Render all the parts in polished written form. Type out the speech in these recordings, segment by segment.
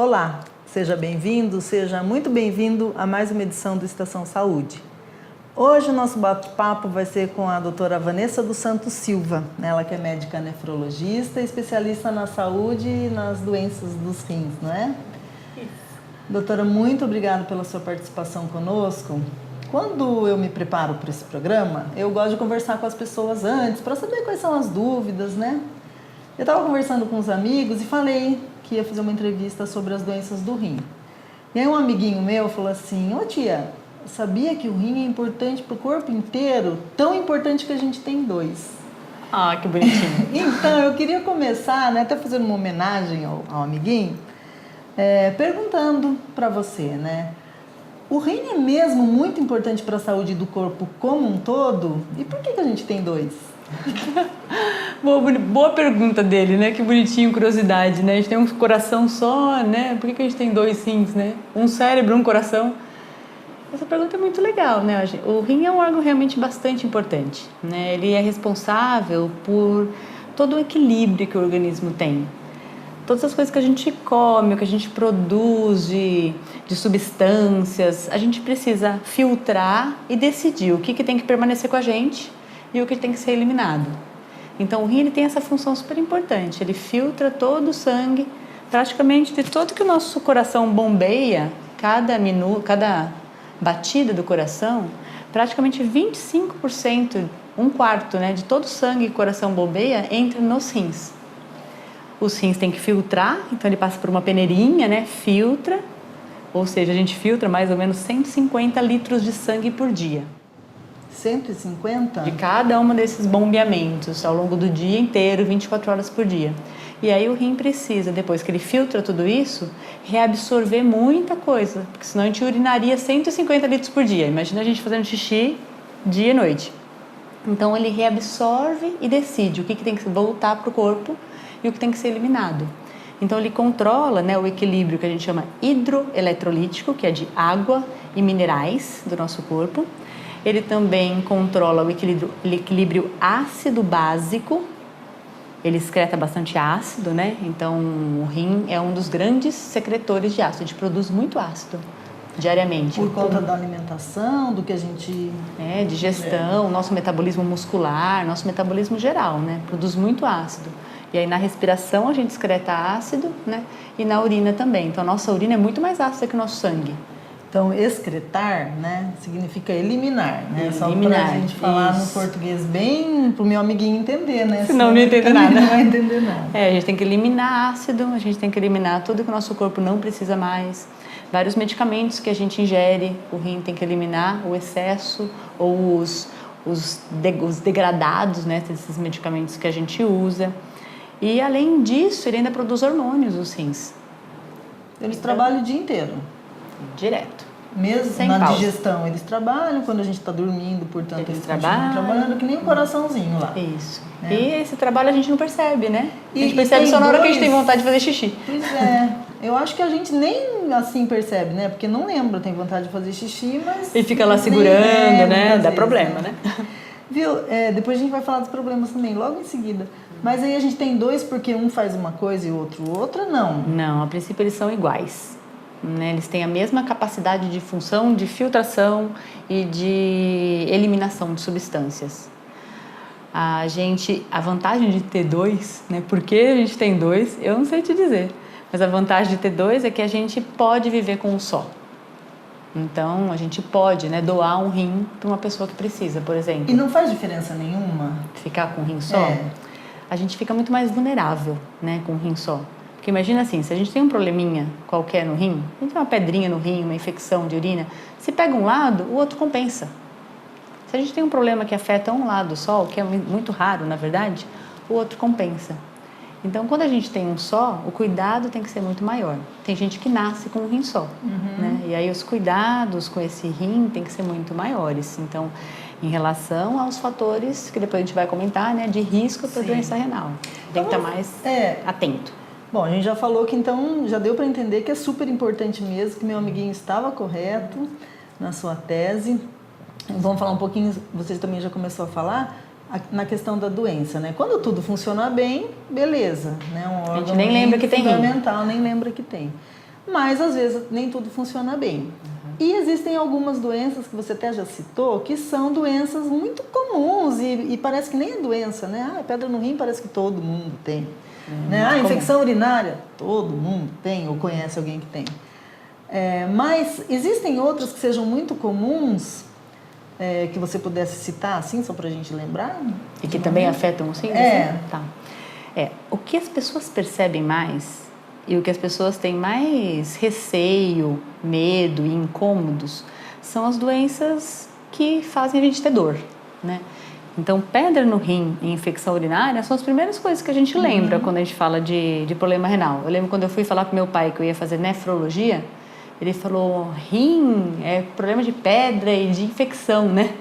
Olá, seja bem-vindo, seja muito bem-vindo a mais uma edição do Estação Saúde. Hoje o nosso bate-papo vai ser com a doutora Vanessa dos Santos Silva, ela que é médica nefrologista, especialista na saúde e nas doenças dos rins, não é? Isso. Doutora, muito obrigada pela sua participação conosco. Quando eu me preparo para esse programa, eu gosto de conversar com as pessoas antes, para saber quais são as dúvidas, né? Eu estava conversando com os amigos e falei que ia fazer uma entrevista sobre as doenças do rim. E aí um amiguinho meu falou assim: ô tia, sabia que o rim é importante para o corpo inteiro? Tão importante que a gente tem dois. Ah, que bonitinho. Então, eu queria começar, né, até fazendo uma homenagem ao amiguinho, perguntando para você, né? O rim é mesmo muito importante para a saúde do corpo como um todo? E por que a gente tem dois? Boa pergunta dele, né? Que bonitinho, curiosidade, né? A gente tem um coração só, né? Por que a gente tem dois rins, né? Um cérebro, um coração. Essa pergunta é muito legal, né? O rim é um órgão realmente bastante importante, né? Ele é responsável por todo o equilíbrio que o organismo tem. Todas as coisas que a gente come, o que a gente produz de substâncias, a gente precisa filtrar e decidir o que tem que permanecer com a gente e o que tem que ser eliminado. Então, o rim ele tem essa função super importante. Ele filtra todo o sangue, praticamente de tudo que o nosso coração bombeia, cada batida do coração, praticamente 25%, um quarto, né, de todo o sangue que o coração bombeia entra nos rins. Os rins tem que filtrar, então ele passa por uma peneirinha, né, filtra, ou seja, a gente filtra mais ou menos 150 litros de sangue por dia. 150? De cada um desses bombeamentos ao longo do dia inteiro, 24 horas por dia. E aí o rim precisa, depois que ele filtra tudo isso, reabsorver muita coisa, porque senão a gente urinaria 150 litros por dia. Imagina a gente fazendo xixi dia e noite. Então ele reabsorve e decide o que tem que voltar para o corpo e o que tem que ser eliminado. Então ele controla, né, o equilíbrio que a gente chama hidroeletrolítico, que é de água e minerais do nosso corpo. Ele também controla o equilíbrio ácido-básico. Ele excreta bastante ácido, né? Então o rim é um dos grandes secretores de ácido. A gente produz muito ácido diariamente. Por conta da alimentação, do que a gente... digestão, nosso metabolismo muscular, nosso metabolismo geral, né? Produz muito ácido. E aí na respiração a gente excreta ácido, né? E na urina também. Então a nossa urina é muito mais ácida que o nosso sangue. Então, excretar, né, significa eliminar, né? Eliminar, só para a gente falar isso. no português bem, para o meu amiguinho entender, né? Senão não entende nada. Não vai entender nada. A gente tem que eliminar ácido, a gente tem que eliminar tudo que o nosso corpo não precisa mais. Vários medicamentos que a gente ingere, o rim tem que eliminar o excesso ou os degradados, né, desses medicamentos que a gente usa. E além disso, ele ainda produz hormônios, os rins. Eles trabalham o dia inteiro? Direto. Mesmo sem na pausa. Digestão, eles trabalham, quando a gente está dormindo, portanto, eles trabalham, trabalhando que nem um coraçãozinho lá. Isso. Né? E esse trabalho a gente não percebe, né? E, a gente percebe só na hora que a gente tem vontade de fazer xixi. Pois é. Eu acho que a gente nem assim percebe, né? Porque não lembra, tem vontade de fazer xixi, mas... E fica lá segurando, né? Dá problema, né? Viu? Depois a gente vai falar dos problemas também, logo em seguida. Mas aí a gente tem dois porque um faz uma coisa e o outro outra, não? Não, a princípio eles são iguais. Né? Eles têm a mesma capacidade de função, de filtração e de eliminação de substâncias. A vantagem de ter dois, né? Por que a gente tem dois, eu não sei te dizer. Mas a vantagem de ter dois é que a gente pode viver com um só. Então, a gente pode, né, doar um rim para uma pessoa que precisa, por exemplo. E não faz diferença nenhuma? Ficar com um rim só? A gente fica muito mais vulnerável, né, com um rim só. Porque imagina assim, se a gente tem um probleminha qualquer no rim, a gente tem uma pedrinha no rim, uma infecção de urina, se pega um lado, o outro compensa. Se a gente tem um problema que afeta um lado só, o que é muito raro, na verdade, o outro compensa. Então, quando a gente tem um só, o cuidado tem que ser muito maior. Tem gente que nasce com um rim só, né? E aí os cuidados com esse rim tem que ser muito maiores. Então, em relação aos fatores que depois a gente vai comentar, né, de risco para doença renal, tem que estar mais atento. Bom, a gente já falou que então já deu para entender que é super importante mesmo, que meu amiguinho estava correto na sua tese. Vamos falar um pouquinho, você também já começou a falar, na questão da doença, né? Quando tudo funciona bem, beleza, né? Um órgão a gente nem lembra que tem rim. Fundamental, nem lembra que tem. mas às vezes nem tudo funciona bem. E existem algumas doenças que você até já citou, que são doenças muito comuns e parece que nem é doença, né? Ah, pedra no rim parece que todo mundo tem. Né? Ah, infecção urinária, todo mundo tem ou conhece alguém que tem. Mas existem outras que sejam muito comuns, que você pudesse citar, assim, só para a gente lembrar? E que também afetam os rins? Assim? Tá. O que as pessoas percebem mais e o que as pessoas têm mais receio, medo e incômodos são as doenças que fazem a gente ter dor, né? Então, pedra no rim e infecção urinária são as primeiras coisas que a gente lembra quando a gente fala de problema renal. Eu lembro quando eu fui falar para meu pai que eu ia fazer nefrologia, ele falou, rim é problema de pedra e de infecção, né?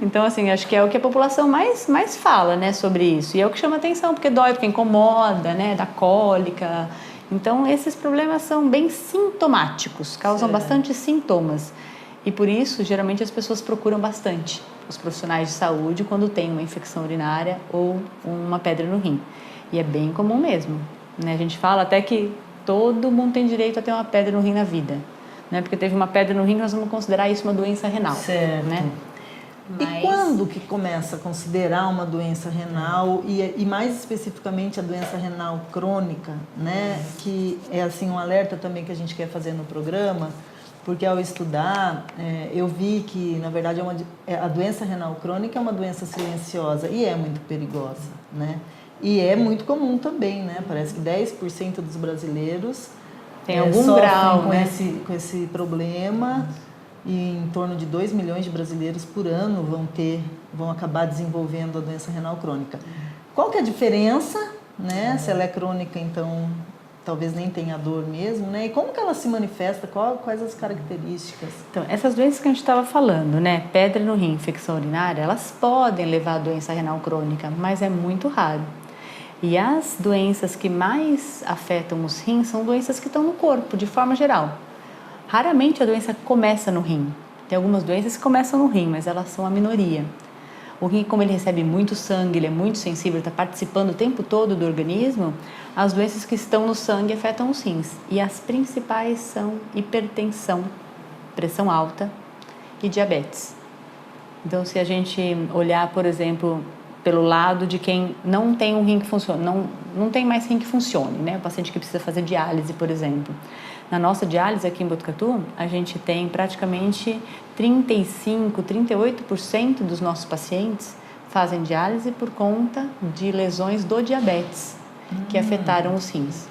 Então, assim, acho que é o que a população mais fala, né, sobre isso. E é o que chama atenção, porque dói, porque incomoda, né, dá cólica. Então, esses problemas são bem sintomáticos, causam bastante sintomas. E por isso, geralmente, as pessoas procuram bastante os profissionais de saúde quando tem uma infecção urinária ou uma pedra no rim. E é bem comum mesmo, né? A gente fala até que todo mundo tem direito a ter uma pedra no rim na vida, né? Porque teve uma pedra no rim, nós vamos considerar isso uma doença renal. Certo. Né? E quando que começa a considerar uma doença renal e mais especificamente a doença renal crônica, né? Que é assim um alerta também que a gente quer fazer no programa, porque ao estudar eu vi que na verdade a doença renal crônica é uma doença silenciosa e é muito perigosa, né? E é muito comum também, né? Parece que 10% dos brasileiros tem algum grau, com, né? com esse problema. E em torno de 2 milhões de brasileiros por ano vão acabar desenvolvendo a doença renal crônica. Qual que é a diferença, né? Se ela é crônica, então talvez nem tenha dor mesmo, né? E como que ela se manifesta? Quais as características? Então, essas doenças que a gente estava falando, né? Pedra no rim, infecção urinária, elas podem levar a doença renal crônica, mas é muito raro. E as doenças que mais afetam os rins são doenças que estão no corpo, de forma geral. Raramente a doença começa no rim. Tem algumas doenças que começam no rim, mas elas são a minoria. O rim, como ele recebe muito sangue, ele é muito sensível, está participando o tempo todo do organismo, as doenças que estão no sangue afetam os rins. E as principais são hipertensão, pressão alta e diabetes. Então, se a gente olhar, por exemplo, pelo lado de quem não tem um rim que funcione, não tem mais rim que funcione, né? O paciente que precisa fazer diálise, por exemplo. Na nossa diálise aqui em Botucatu, a gente tem praticamente 35%, 38% dos nossos pacientes fazem diálise por conta de lesões do diabetes que afetaram os rins.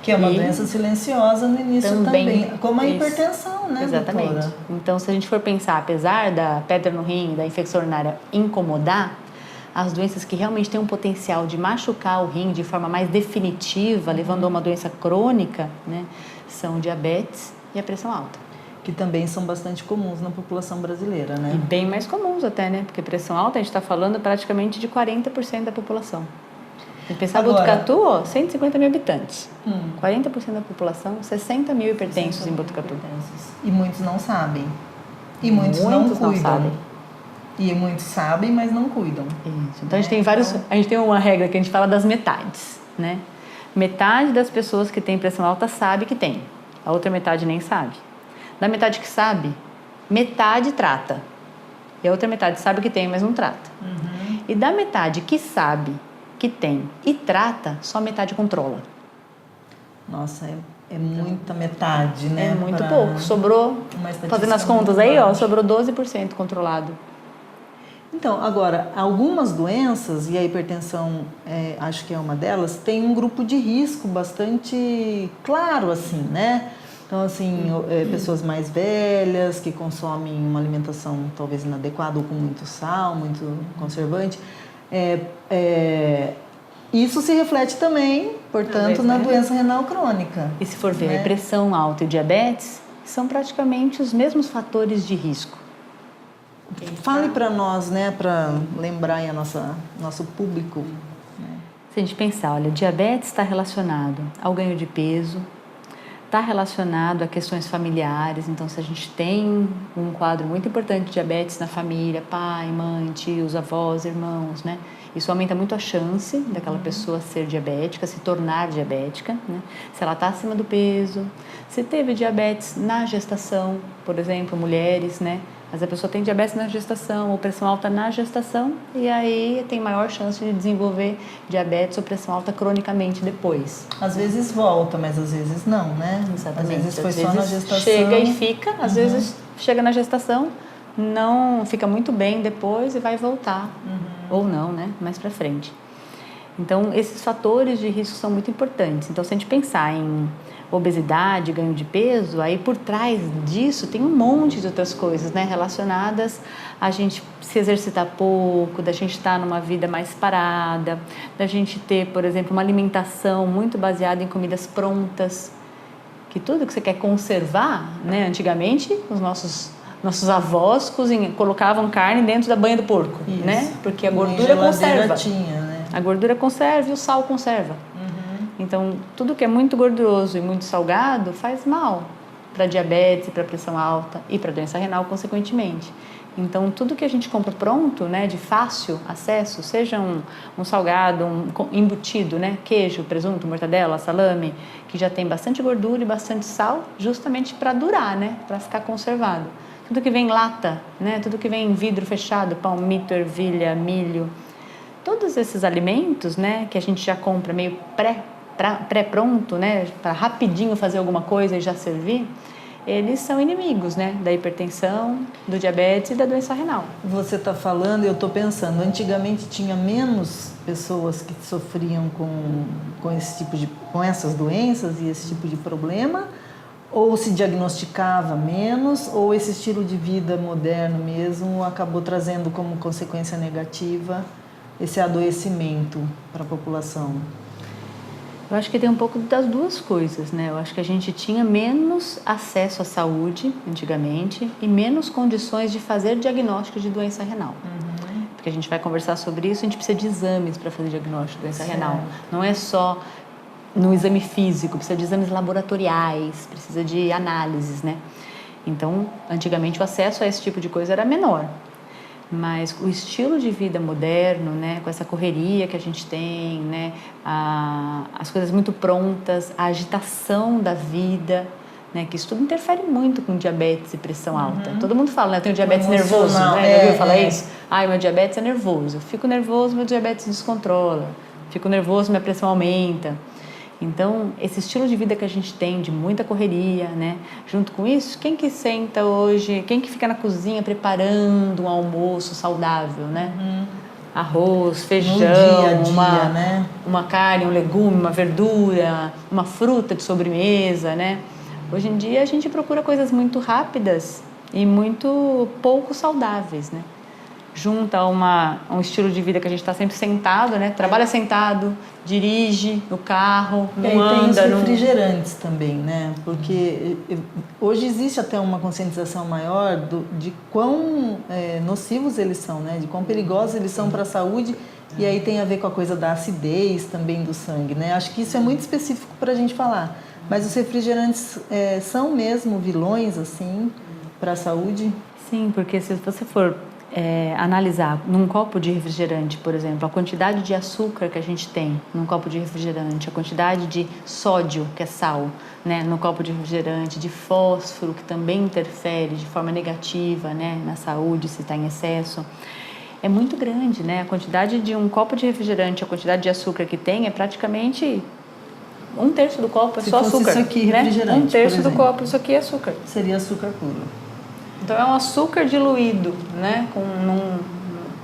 Que é uma doença silenciosa no início também como a hipertensão, né, exatamente. Doutora? Então, se a gente for pensar, apesar da pedra no rim, da infecção urinária incomodar, as doenças que realmente têm um potencial de machucar o rim de forma mais definitiva, levando a uma doença crônica, né, são o diabetes e a pressão alta. Que também são bastante comuns na população brasileira, né? E bem mais comuns até, né? Porque pressão alta a gente está falando praticamente de 40% da população. Se pensar Botucatu, ó, 150 mil habitantes. 40% da população, 60 mil hipertensos em Botucatu. E muitos não sabem. E muitos não cuidam. Não sabem. E muitos sabem, mas não cuidam. Isso. Então a gente tem a gente tem uma regra que a gente fala das metades, né? Metade das pessoas que têm pressão alta sabe que tem. A outra metade nem sabe. Da metade que sabe, metade trata. E a outra metade sabe que tem, mas não trata. E da metade que sabe que tem e trata, só metade controla. Nossa, é muita metade, né? É muito pouco. Sobrou, fazendo as contas aí, ó, sobrou 12% controlado. Então, agora, algumas doenças, e a hipertensão acho que é uma delas, tem um grupo de risco bastante claro, assim, né? Então, assim, pessoas mais velhas que consomem uma alimentação talvez inadequada ou com muito sal, muito conservante. Isso se reflete também, portanto, na doença renal crônica. E se for ver, a pressão alta e o diabetes são praticamente os mesmos fatores de risco. Fale para nós, né, para lembrar aí nosso público. Se a gente pensar, olha, diabetes está relacionado ao ganho de peso, está relacionado a questões familiares. Então, se a gente tem um quadro muito importante de diabetes na família, pai, mãe, tios, avós, irmãos, né? Isso aumenta muito a chance daquela pessoa ser diabética, se tornar diabética, né? Se ela está acima do peso, se teve diabetes na gestação, por exemplo, mulheres, né? Mas a pessoa tem diabetes na gestação ou pressão alta na gestação e aí tem maior chance de desenvolver diabetes ou pressão alta cronicamente depois. Às vezes volta, mas às vezes não, né? Exatamente. Às vezes foi só na gestação. Chega e fica, às vezes chega na gestação, não fica muito bem depois e vai voltar. Ou não, né? Mais pra frente. Então, esses fatores de risco são muito importantes. Então, se a gente pensar em obesidade, ganho de peso, aí por trás disso tem um monte de outras coisas, né? Relacionadas a gente se exercitar pouco, da gente estar numa vida mais parada, da gente ter, por exemplo, uma alimentação muito baseada em comidas prontas, que tudo que você quer conservar, né? Antigamente, os nossos avós colocavam carne dentro da banha do porco, isso, né? Porque a gordura conserva. Tinha, né? A gordura conserva e o sal conserva. Então, tudo que é muito gorduroso e muito salgado faz mal para diabetes, para pressão alta e para doença renal, consequentemente. Então, tudo que a gente compra pronto, né, de fácil acesso, seja um salgado, um embutido, né, queijo, presunto, mortadela, salame, que já tem bastante gordura e bastante sal, justamente para durar, né, para ficar conservado. Tudo que vem em lata, né, tudo que vem em vidro fechado, palmito, ervilha, milho, todos esses alimentos, né, que a gente já compra meio pré-pronto, né, para rapidinho fazer alguma coisa e já servir, eles são inimigos, né, da hipertensão, do diabetes e da doença renal. Você está falando, eu estou pensando, antigamente tinha menos pessoas que sofriam com essas doenças e esse tipo de problema, ou se diagnosticava menos, ou esse estilo de vida moderno mesmo acabou trazendo como consequência negativa esse adoecimento para a população? Eu acho que tem um pouco das duas coisas, né? Eu acho que a gente tinha menos acesso à saúde antigamente e menos condições de fazer diagnóstico de doença renal. Porque a gente vai conversar sobre isso, a gente precisa de exames para fazer diagnóstico de doença renal. Não é só no exame físico, precisa de exames laboratoriais, precisa de análises, né? Então, antigamente o acesso a esse tipo de coisa era menor. Mas o estilo de vida moderno, né, com essa correria que a gente tem, né, as coisas muito prontas, a agitação da vida, né, que isso tudo interfere muito com diabetes e pressão alta. Todo mundo fala, né, eu tenho diabetes nervoso, né? Já ouviu falar isso? Ai, meu diabetes é nervoso. Eu fico nervoso, meu diabetes descontrola. Fico nervoso, minha pressão aumenta. Então, esse estilo de vida que a gente tem, de muita correria, né? Junto com isso, quem que senta hoje, quem que fica na cozinha preparando um almoço saudável, né? Arroz, feijão, no dia a dia, né? uma carne, um legume, uma verdura, uma fruta de sobremesa, né? Hoje em dia a gente procura coisas muito rápidas e muito pouco saudáveis, né? Junta a um estilo de vida que a gente está sempre sentado, né? Trabalha sentado, dirige no carro, não anda. Tem os refrigerantes também, né? Porque hoje existe até uma conscientização maior de quão nocivos eles são, né? De quão perigosos eles são para a saúde. E aí tem a ver com a coisa da acidez também do sangue, né? Acho que isso é muito específico para a gente falar. Mas os refrigerantes são mesmo vilões, assim, para a saúde? Sim, porque se você for analisar num copo de refrigerante, por exemplo, a quantidade de açúcar que a gente tem num copo de refrigerante, a quantidade de sódio, que é sal, né, no copo de refrigerante, de fósforo, que também interfere de forma negativa, né, na saúde, se está em excesso, é muito grande, né? A quantidade de um copo de refrigerante, a quantidade de açúcar que tem é praticamente 1/3 do copo é só açúcar. Isso aqui, refrigerante, né? 1/3 do copo, isso aqui é açúcar. Seria açúcar puro. Então é um açúcar diluído, né?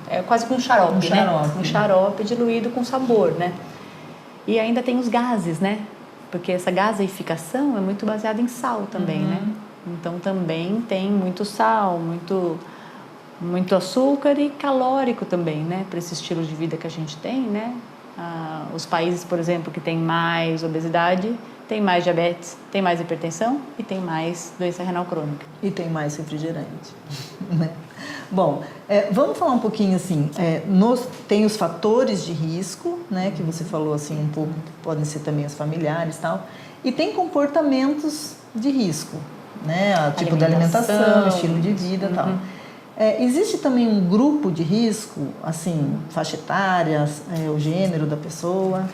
É quase que um xarope, né? Um xarope diluído com sabor, né? E ainda tem os gases, né? Porque essa gaseificação é muito baseada em sal também, né? Então também tem muito sal, muito açúcar e calórico também, né? Para esse estilo de vida que a gente tem, né? Os países, por exemplo, que têm mais obesidade, tem mais diabetes, tem mais hipertensão e tem mais doença renal crônica. E tem mais refrigerante, né? Bom, vamos falar um pouquinho assim, tem os fatores de risco, né, que você falou assim um pouco, podem ser também os familiares e tal, e tem comportamentos de risco, né, tipo de alimentação, estilo de vida e tal. Existe também um grupo de risco, assim, faixa etária, o gênero da pessoa?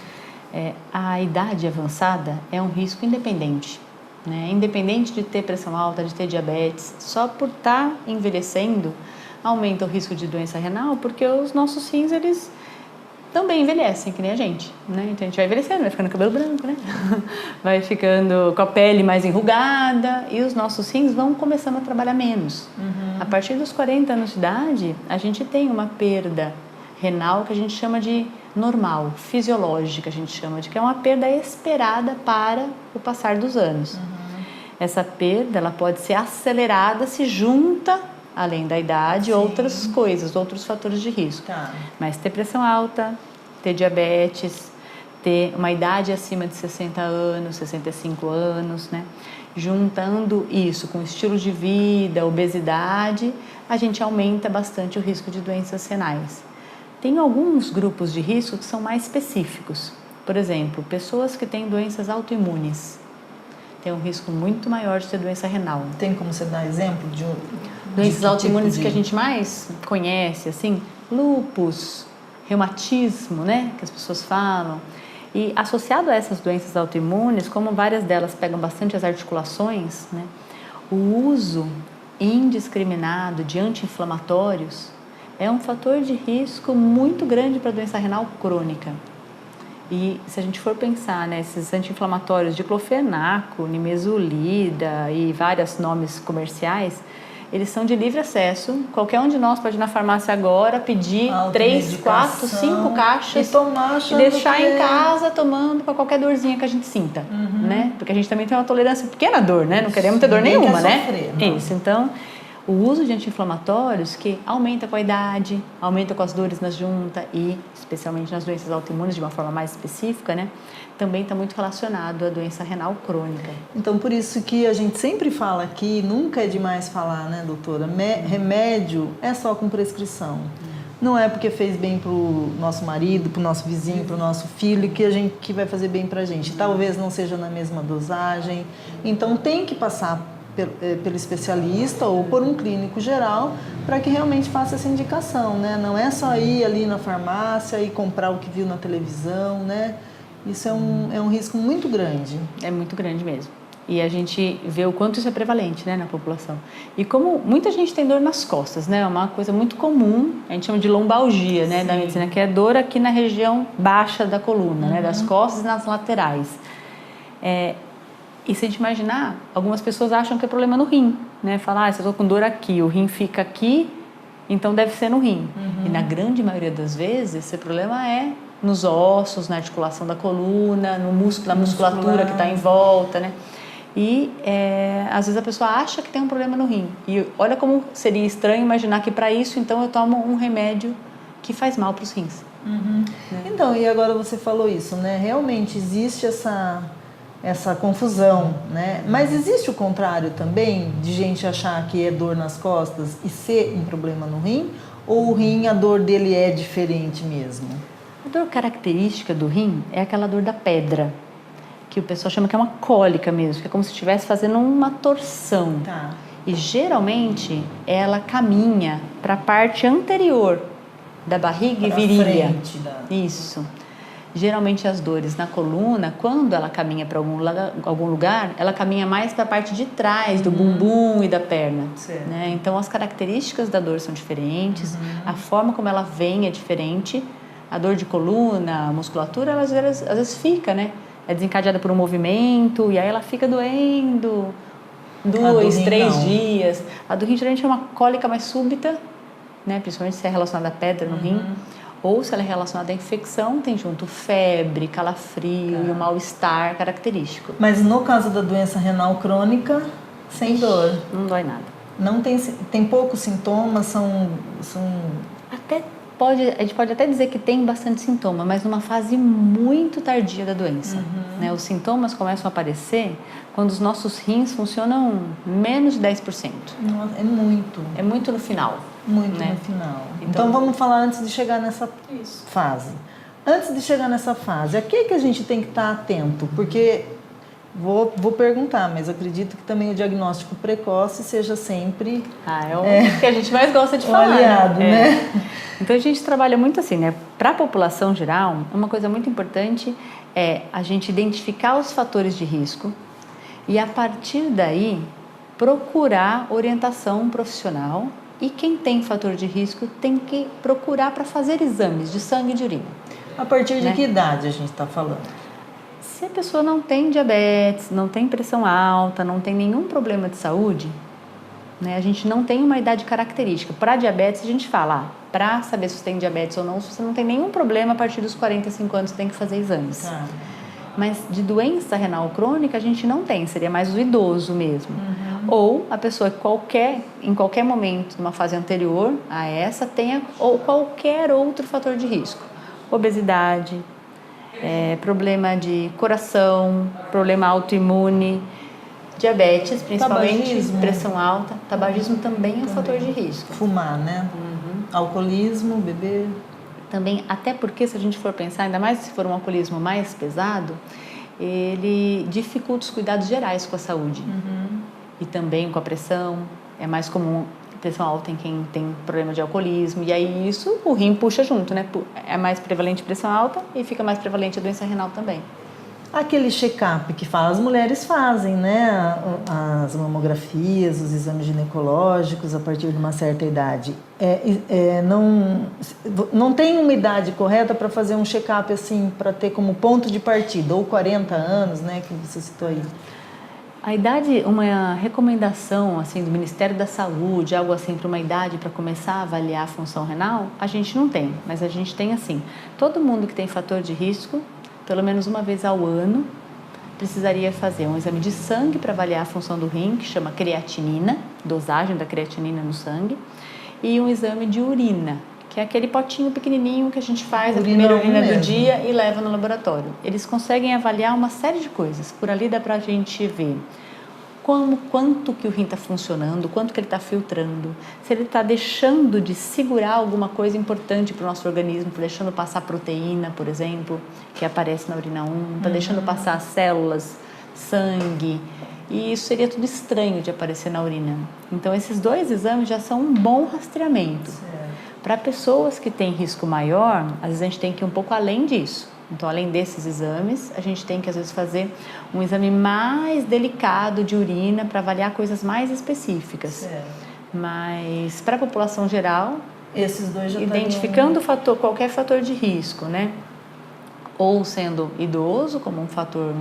A idade avançada é um risco independente, né? Independente de ter pressão alta, de ter diabetes, só por estar envelhecendo aumenta o risco de doença renal, porque os nossos rins, eles também envelhecem, que nem a gente, né? Então a gente vai envelhecendo, vai ficando com cabelo branco, né? Vai ficando com a pele mais enrugada e os nossos rins vão começando a trabalhar menos. A partir dos 40 anos de idade, a gente tem uma perda renal que a gente chama de normal, fisiológica, a gente chama de que é uma perda esperada para o passar dos anos. Essa perda, ela pode ser acelerada se junta, além da idade, outras coisas, outros fatores de risco. Mas ter pressão alta, ter diabetes, ter uma idade acima de 60 anos, 65 anos, né? Juntando isso com estilo de vida, obesidade, a gente aumenta bastante o risco de doenças renais. Tem alguns grupos de risco que são mais específicos. Por exemplo, pessoas que têm doenças autoimunes têm um risco muito maior de ter doença renal. Tem como você dar exemplo de doenças autoimunes que a gente mais conhece, assim, lúpus, reumatismo, né, que as pessoas falam. E associado a essas doenças autoimunes, como várias delas pegam bastante as articulações, né, o uso indiscriminado de anti-inflamatórios é um fator de risco muito grande para a doença renal crônica. E se a gente for pensar, né, esses anti-inflamatórios, diclofenaco, nimesulida e vários nomes comerciais, eles são de livre acesso. Qualquer um de nós pode ir na farmácia agora, pedir 3, 4, 5 caixas e deixar em casa tomando para qualquer dorzinha que a gente sinta, né? Porque a gente também tem uma tolerância pequena à dor, né? Não queremos ter dor nenhuma, né? Isso, então o uso de anti-inflamatórios que aumenta com a idade, aumenta com as dores nas juntas e especialmente nas doenças autoimunes de uma forma mais específica, né? Também está muito relacionado à doença renal crônica. Então, por isso que a gente sempre fala aqui, nunca é demais falar, né, doutora? Remédio é só com prescrição. Não é porque fez bem para o nosso marido, para o nosso vizinho, para o nosso filho, que vai fazer bem para a gente. Talvez não seja na mesma dosagem. Então, tem que passar pelo especialista ou por um clínico geral para que realmente faça essa indicação, né? Não é só ir ali na farmácia e comprar o que viu na televisão, né? Isso é um risco muito grande. É muito grande mesmo. E a gente vê o quanto isso é prevalente, né, na população. E como muita gente tem dor nas costas, né? É uma coisa muito comum, a gente chama de lombalgia, né, da medicina, que é dor aqui na região baixa da coluna, né, das costas e nas laterais. E se a gente imaginar, algumas pessoas acham que é problema no rim, né? Falar, se eu estou com dor aqui, o rim fica aqui, então deve ser no rim. E na grande maioria das vezes, esse problema é nos ossos, na articulação da coluna, no músculo, na musculatura que está em volta, né? E às vezes a pessoa acha que tem um problema no rim. E olha como seria estranho imaginar que para isso, então, eu tomo um remédio que faz mal para os rins. Né? Então, e agora você falou isso, né? Realmente existe essa confusão, né? Mas existe o contrário também, de gente achar que é dor nas costas e ser um problema no rim? Ou o rim, a dor dele é diferente mesmo? A dor característica do rim é aquela dor da pedra, que o pessoal chama que é uma cólica mesmo, que é como se estivesse fazendo uma torção. E geralmente ela caminha para a parte anterior da barriga e virilha. Isso. Geralmente as dores na coluna, quando ela caminha para algum lugar, ela caminha mais para a parte de trás do bumbum e da perna. Né? Então as características da dor são diferentes, a forma como ela vem é diferente. A dor de coluna, a musculatura, ela às vezes fica, né? É desencadeada por um movimento e aí ela fica doendo 2, 3 dias. A do rim geralmente é uma cólica mais súbita, né? Principalmente se é relacionada à pedra no rim. Ou se ela é relacionada à infecção, tem junto febre, calafrio e o mal-estar característico. Mas no caso da doença renal crônica, sem dor? Não dói nada. Não tem poucos sintomas, são... Até a gente pode até dizer que tem bastante sintoma, mas numa fase muito tardia da doença. Né? Os sintomas começam a aparecer quando os nossos rins funcionam menos de 10%. Nossa, é muito. É muito no final. Muito né? no final. Então vamos falar antes de chegar nessa fase. Antes de chegar nessa fase, a que a gente tem que estar atento? Porque vou perguntar, mas acredito que também o diagnóstico precoce seja sempre é o que a gente mais gosta de falar. Aliado, né? Então a gente trabalha muito assim, né? Para a população geral, uma coisa muito importante é a gente identificar os fatores de risco e a partir daí procurar orientação profissional. E quem tem fator de risco tem que procurar para fazer exames de sangue e de urina. A partir de que idade a gente está falando? Se a pessoa não tem diabetes, não tem pressão alta, não tem nenhum problema de saúde, né, a gente não tem uma idade característica. Para diabetes a gente fala, para saber se você tem diabetes ou não, se você não tem nenhum problema, a partir dos 45 anos você tem que fazer exames. Mas de doença renal crônica a gente não tem, seria mais o idoso mesmo. Ou a pessoa que em qualquer momento, numa fase anterior a essa, tenha ou qualquer outro fator de risco. Obesidade, problema de coração, problema autoimune, diabetes, principalmente, tabagismo. Pressão alta. Tabagismo também é um fator de risco. Fumar, né? Alcoolismo, beber... Também, até porque se a gente for pensar, ainda mais se for um alcoolismo mais pesado, ele dificulta os cuidados gerais com a saúde. E também com a pressão, é mais comum pressão alta em quem tem problema de alcoolismo, e aí isso o rim puxa junto, né? É mais prevalente pressão alta e fica mais prevalente a doença renal também. Aquele check-up que as mulheres fazem, né? As mamografias, os exames ginecológicos a partir de uma certa idade. Não tem uma idade correta para fazer um check-up assim, para ter como ponto de partida, ou 40 anos, né? Que você citou aí. A idade, uma recomendação assim do Ministério da Saúde, algo assim para uma idade para começar a avaliar a função renal, a gente não tem, mas a gente tem assim, todo mundo que tem fator de risco, pelo menos uma vez ao ano, precisaria fazer um exame de sangue para avaliar a função do rim, que chama creatinina, dosagem da creatinina no sangue, e um exame de urina, que é aquele potinho pequenininho que a gente faz a primeira urina do dia e leva no laboratório. Eles conseguem avaliar uma série de coisas. Por ali dá para a gente ver quanto que o rim está funcionando, quanto que ele está filtrando, se ele está deixando de segurar alguma coisa importante para o nosso organismo, está deixando passar proteína, por exemplo, que aparece na urina 1, está deixando passar células, sangue, e isso seria tudo estranho de aparecer na urina. Então esses dois exames já são um bom rastreamento. Para pessoas que têm risco maior, às vezes a gente tem que ir um pouco além disso. Então, além desses exames, a gente tem que, às vezes, fazer um exame mais delicado de urina para avaliar coisas mais específicas. Mas, para a população geral, esses dois já identificando qualquer fator de risco, né? Ou sendo idoso, como um fator,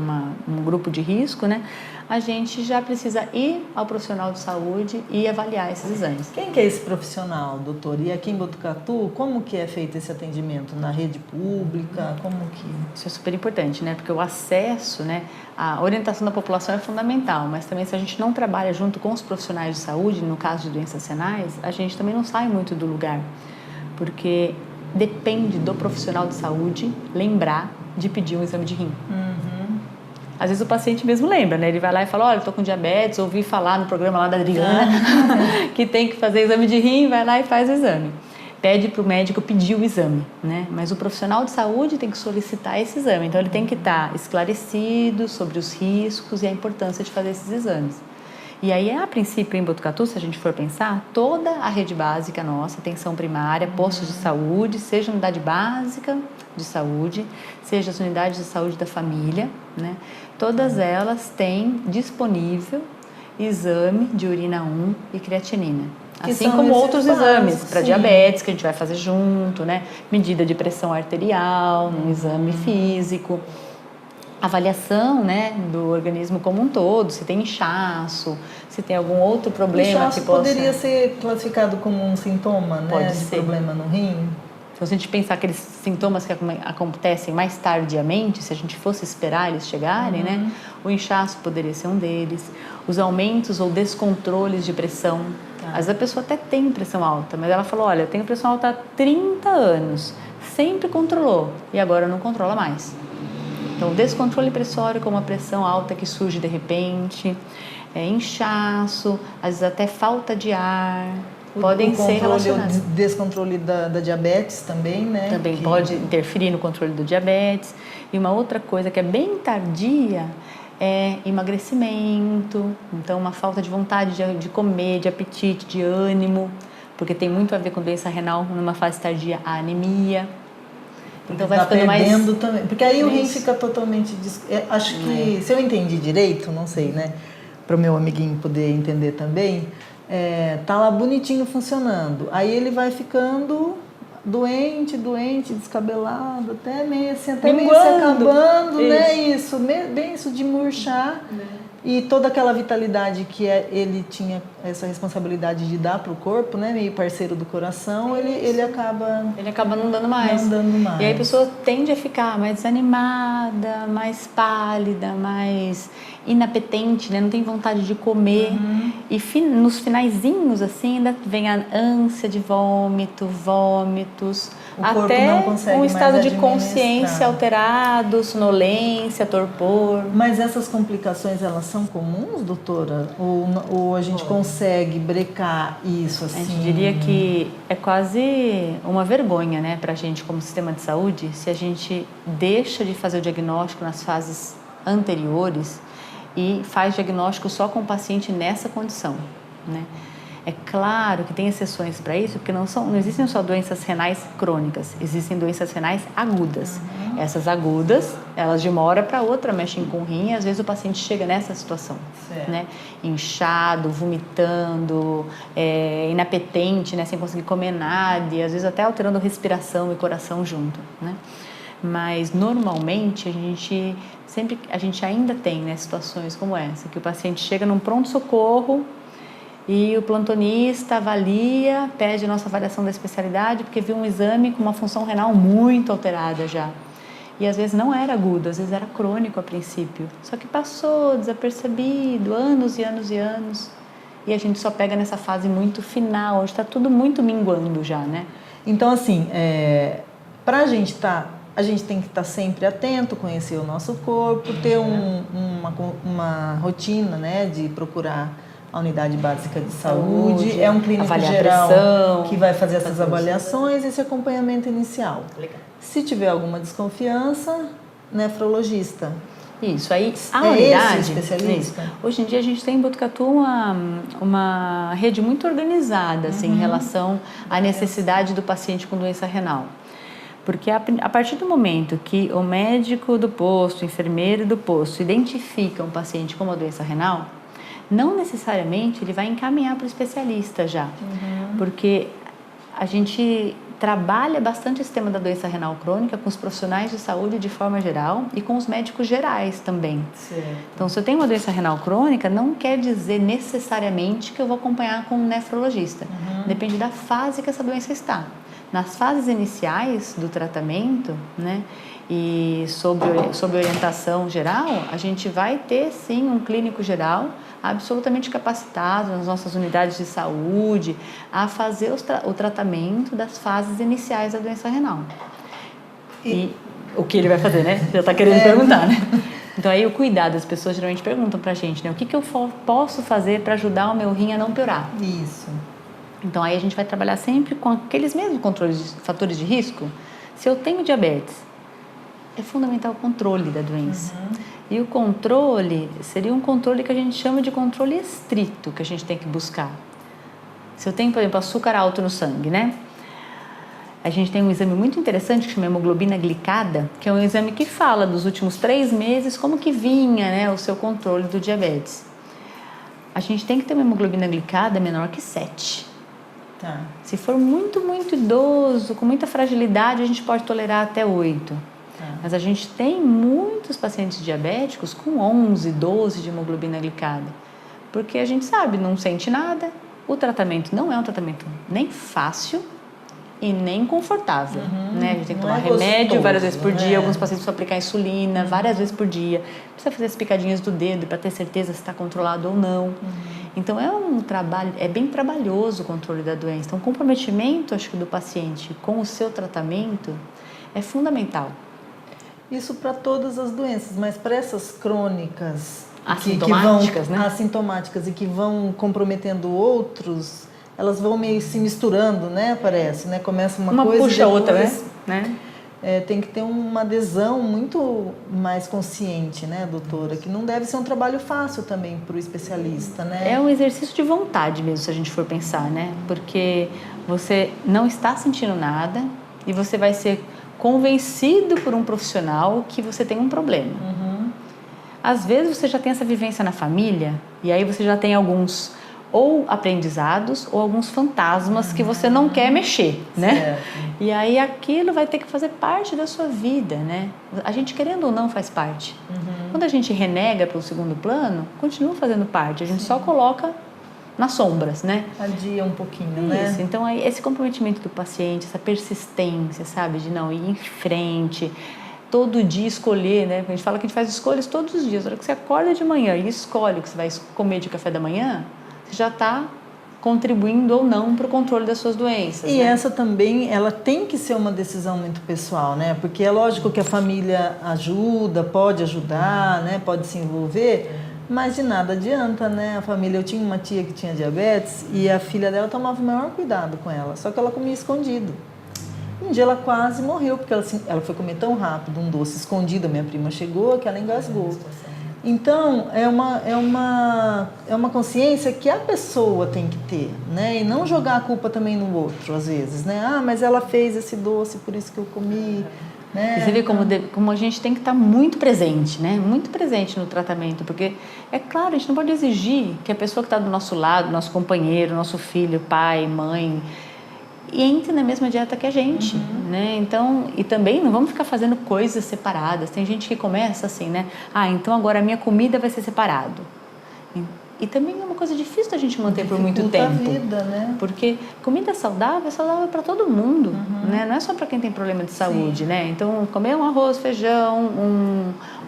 um grupo de risco, né? A gente já precisa ir ao profissional de saúde e avaliar esses exames. Quem que é esse profissional, doutor? E aqui em Botucatu, como que é feito esse atendimento? Na rede pública? Como que... Isso é super importante, né? Porque o acesso, né? A orientação da população é fundamental, mas também se a gente não trabalha junto com os profissionais de saúde, no caso de doenças renais, a gente também não sai muito do lugar. Porque depende do profissional de saúde lembrar de pedir um exame de rim. Às vezes o paciente mesmo lembra, né? Ele vai lá e fala, olha, eu tô com diabetes, ouvi falar no programa lá da Adriana que tem que fazer exame de rim, vai lá e faz o exame. Pede para o médico pedir o exame, né? Mas o profissional de saúde tem que solicitar esse exame. Então ele tem que estar esclarecido sobre os riscos e a importância de fazer esses exames. E aí, a princípio, em Botucatu, se a gente for pensar, toda a rede básica nossa, atenção primária, postos de saúde, seja a unidade básica de saúde, seja as unidades de saúde da família, né? Todas elas têm disponível exame de urina 1 e creatinina. Assim como outros exames para diabetes, que a gente vai fazer junto, né? Medida de pressão arterial, um exame físico. Avaliação, né, do organismo como um todo, se tem inchaço, se tem algum outro problema inchaço que possa... poderia ser classificado como um sintoma, né, Pode de ser. Problema no rim? Então, se a gente pensar aqueles sintomas que acontecem mais tardiamente, se a gente fosse esperar eles chegarem, né, o inchaço poderia ser um deles, os aumentos ou descontroles de pressão Às vezes a pessoa até tem pressão alta, mas ela falou, olha, eu tenho pressão alta há 30 anos, sempre controlou e agora não controla mais. Então, descontrole pressório, como a pressão alta que surge de repente, inchaço, às vezes até falta de ar, podem ser relacionados. O descontrole da diabetes também, né? Também pode interferir no controle do diabetes. E uma outra coisa que é bem tardia é emagrecimento, então uma falta de vontade de comer, de apetite, de ânimo, porque tem muito a ver com doença renal, numa fase tardia, a anemia. Então vai ficando mais... também. Porque aí o rim fica totalmente... Acho que, se eu entendi direito, não sei, né? Para o meu amiguinho poder entender também, tá lá bonitinho funcionando. Aí ele vai ficando doente, descabelado, até meio assim, até meio se acabando, isso. Né? Isso, bem isso de murchar. E toda aquela vitalidade que ele tinha essa responsabilidade de dar para o corpo, né, meio parceiro do coração, ele acaba... Ele acaba não dando mais. E aí a pessoa tende a ficar mais desanimada, mais pálida, mais inapetente, né? Não tem vontade de comer. E nos finaizinhos, assim, ainda vem a ânsia de vômitos, até um estado de consciência alterado, sonolência, torpor. Mas essas complicações, elas são comuns, doutora? Ou a gente consegue brecar isso assim? A gente diria que é quase uma vergonha, né, pra gente como sistema de saúde, se a gente deixa de fazer o diagnóstico nas fases anteriores e faz diagnóstico só com o paciente nessa condição, né? É claro que tem exceções para isso, porque não existem só doenças renais crônicas, existem doenças renais agudas. Essas agudas, elas de uma hora para outra mexem com o rim e às vezes o paciente chega nessa situação, né? Inchado, vomitando, inapetente, né? Sem conseguir comer nada e às vezes até alterando respiração e coração junto, né? Mas normalmente a gente ainda tem, né, situações como essa, que o paciente chega num pronto-socorro e o plantonista avalia, pede a nossa avaliação da especialidade porque viu um exame com uma função renal muito alterada já. E às vezes não era agudo, às vezes era crônico a princípio. Só que passou desapercebido, anos e anos e anos. E a gente só pega nessa fase muito final, onde está tudo muito minguando já, né? Então, assim, para a gente tem que estar sempre atento, conhecer o nosso corpo, ter uma rotina, né, de procurar a unidade básica de saúde, é um clínico geral que vai fazer essas avaliações, esse acompanhamento inicial. Legal. Se tiver alguma desconfiança, nefrologista. Isso, aí a unidade... Esse especialista? Hoje em dia a gente tem em Botucatu uma rede muito organizada assim, em relação à necessidade do paciente com doença renal. Porque a partir do momento que o médico do posto, o enfermeiro do posto identifica um paciente com uma doença renal, não necessariamente ele vai encaminhar para o especialista já, porque a gente trabalha bastante o sistema da doença renal crônica com os profissionais de saúde de forma geral e com os médicos gerais também. Certo. Então, se eu tenho uma doença renal crônica, não quer dizer necessariamente que eu vou acompanhar com um nefrologista. Depende da fase que essa doença está. Nas fases iniciais do tratamento, né, e sob orientação geral, a gente vai ter sim um clínico geral absolutamente capacitado nas nossas unidades de saúde a fazer o tratamento das fases iniciais da doença renal. E o que ele vai fazer, né? Já está querendo perguntar, né? Então aí o cuidado, as pessoas geralmente perguntam pra gente, né? O que eu posso fazer para ajudar o meu rim a não piorar? Isso. Então aí a gente vai trabalhar sempre com aqueles mesmos controles, fatores de risco. Se eu tenho diabetes, é fundamental o controle da doença. E o controle seria um controle que a gente chama de controle estrito, que a gente tem que buscar. Se eu tenho, por exemplo, açúcar alto no sangue, né? A gente tem um exame muito interessante que chama hemoglobina glicada, que é um exame que fala dos últimos 3 meses como que vinha, né, o seu controle do diabetes. A gente tem que ter uma hemoglobina glicada menor que 7. Tá. Se for muito, muito idoso, com muita fragilidade, a gente pode tolerar até 8. Mas a gente tem muitos pacientes diabéticos com 11, 12 de hemoglobina glicada. Porque a gente sabe, não sente nada, o tratamento não é um tratamento nem fácil e nem confortável, né? A gente tem que tomar é remédio gostoso, várias vezes por dia, né? alguns pacientes precisam aplicar insulina várias vezes por dia, precisa fazer as picadinhas do dedo para ter certeza se está controlado ou não. Então é um trabalho, é bem trabalhoso o controle da doença. Então o comprometimento, acho que do paciente com o seu tratamento é fundamental. Isso para todas as doenças, mas para essas crônicas Assintomáticas, né? Assintomáticas e que vão comprometendo outros, elas vão meio se misturando, né? Parece, né? Começa uma coisa puxa a outra, né? Tem que ter uma adesão muito mais consciente, né, doutora? Que não deve ser um trabalho fácil também para o especialista, né? É um exercício de vontade mesmo, se a gente for pensar, né? Porque você não está sentindo nada e você vai ser convencido por um profissional que você tem um problema. Às vezes você já tem essa vivência na família e aí você já tem alguns ou aprendizados ou alguns fantasmas que você não quer mexer, né? Certo. E aí aquilo vai ter que fazer parte da sua vida, né? A gente querendo ou não faz parte. Quando a gente renega para o segundo plano, continua fazendo parte, a gente só coloca nas sombras, né? Adia um pouquinho, Isso, né? então aí esse comprometimento do paciente, essa persistência, sabe? De não ir em frente, todo dia escolher, né? A gente fala que a gente faz escolhas todos os dias. Na hora que você acorda de manhã e escolhe o que você vai comer de café da manhã, você já está contribuindo ou não para o controle das suas doenças. E né? essa também, ela tem que ser uma decisão muito pessoal, né? Porque é lógico que a família ajuda, pode ajudar, né? Pode se envolver, mas de nada adianta, né? A família, eu tinha uma tia que tinha diabetes e a filha dela tomava o maior cuidado com ela, só que ela comia escondido. Um dia ela quase morreu, porque ela foi comer tão rápido um doce escondido, a minha prima chegou, que ela engasgou. Então, é uma consciência que a pessoa tem que ter, né? E não jogar a culpa também no outro, às vezes, né? Ah, mas ela fez esse doce, por isso que eu comi, né? E você vê como a gente tem que estar muito presente, né? Muito presente no tratamento, porque, é claro, a gente não pode exigir que a pessoa que está do nosso lado, nosso companheiro, nosso filho, pai, mãe, e entre na mesma dieta que a gente, né? Então, e também não vamos ficar fazendo coisas separadas. Tem gente que começa assim, né? Ah, então agora a minha comida vai ser separado. E também é uma coisa difícil da gente manter por muito tempo. A vida, né? Porque comida saudável é saudável para todo mundo, né? Não é só para quem tem problema de saúde, né? Então, comer um arroz, feijão,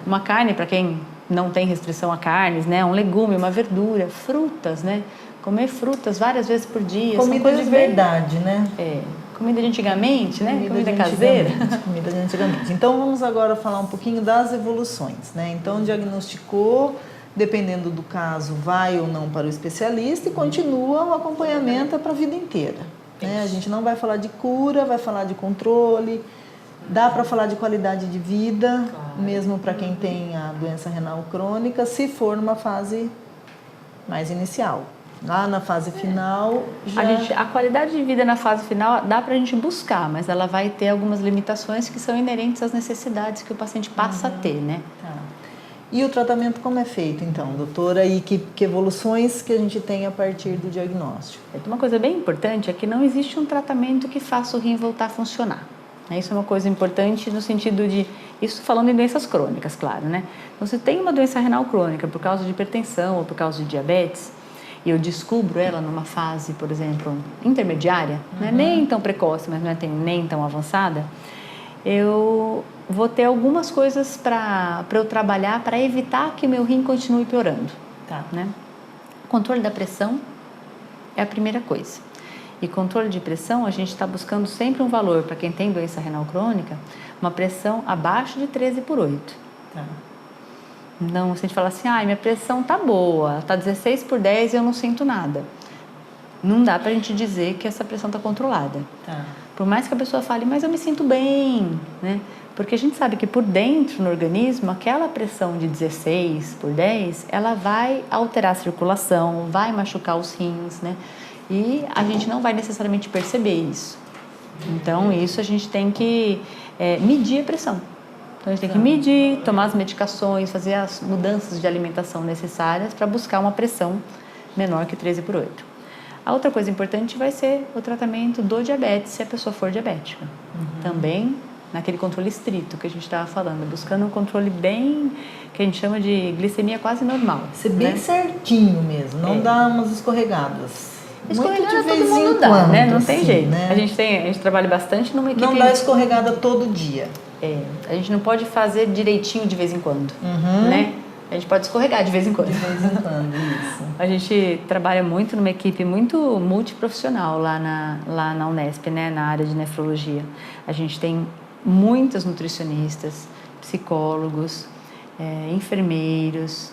uma carne para quem não tem restrição a carnes, né? Um legume, uma verdura, frutas, né? Comer frutas várias vezes por dia. Comida de verdade, né? Comida de antigamente, né? Comida caseira. Comida de antigamente. Então, vamos agora falar um pouquinho das evoluções, né? Então, diagnosticou, dependendo do caso, vai ou não para o especialista e continua o acompanhamento para a vida inteira. Né? A gente não vai falar de cura, vai falar de controle, dá para falar de qualidade de vida, mesmo para quem tem a doença renal crônica, se for numa fase mais inicial. Lá na fase final, a qualidade de vida na fase final dá para a gente buscar, mas ela vai ter algumas limitações que são inerentes às necessidades que o paciente passa a ter, né? Tá. E o tratamento como é feito, então, doutora? E que evoluções que a gente tem a partir do diagnóstico? Uma coisa bem importante é que não existe um tratamento que faça o rim voltar a funcionar. Isso é uma coisa importante no sentido de... Isso falando em doenças crônicas, claro, né? Então, se tem uma doença renal crônica por causa de hipertensão ou por causa de diabetes, e eu descubro ela numa fase, por exemplo, intermediária, não é nem tão precoce, mas não é nem tão avançada, eu vou ter algumas coisas para eu trabalhar para evitar que meu rim continue piorando. Tá. Né? O controle da pressão é a primeira coisa. E controle de pressão, a gente está buscando sempre um valor, para quem tem doença renal crônica, uma pressão abaixo de 13/8. Tá. Então, se a gente fala assim, minha pressão tá boa, tá 16/10 e eu não sinto nada. Não dá pra gente dizer que essa pressão tá controlada. Tá. Por mais que a pessoa fale, mas eu me sinto bem, né? Porque a gente sabe que por dentro no organismo, aquela pressão de 16/10, ela vai alterar a circulação, vai machucar os rins, né? E a gente não vai necessariamente perceber isso. Então, isso a gente tem que medir a pressão. Então, a gente tem que medir, tomar as medicações, fazer as mudanças de alimentação necessárias para buscar uma pressão menor que 13/8. A outra coisa importante vai ser o tratamento do diabetes, se a pessoa for diabética. Também naquele controle estrito que a gente estava falando, buscando um controle bem, que a gente chama de glicemia quase normal. Ser bem certinho mesmo, não dar umas escorregadas. Escorregada de vez todo mundo em dá, quando, né? Não tem assim, jeito. né? A gente trabalha bastante numa equipe... Não dá escorregada todo dia. A gente não pode fazer direitinho de vez em quando, né? A gente pode escorregar de vez em quando. De vez em quando, isso. A gente trabalha muito numa equipe muito multiprofissional lá na Unesp, né? Na área de nefrologia. A gente tem muitas nutricionistas, psicólogos, enfermeiros,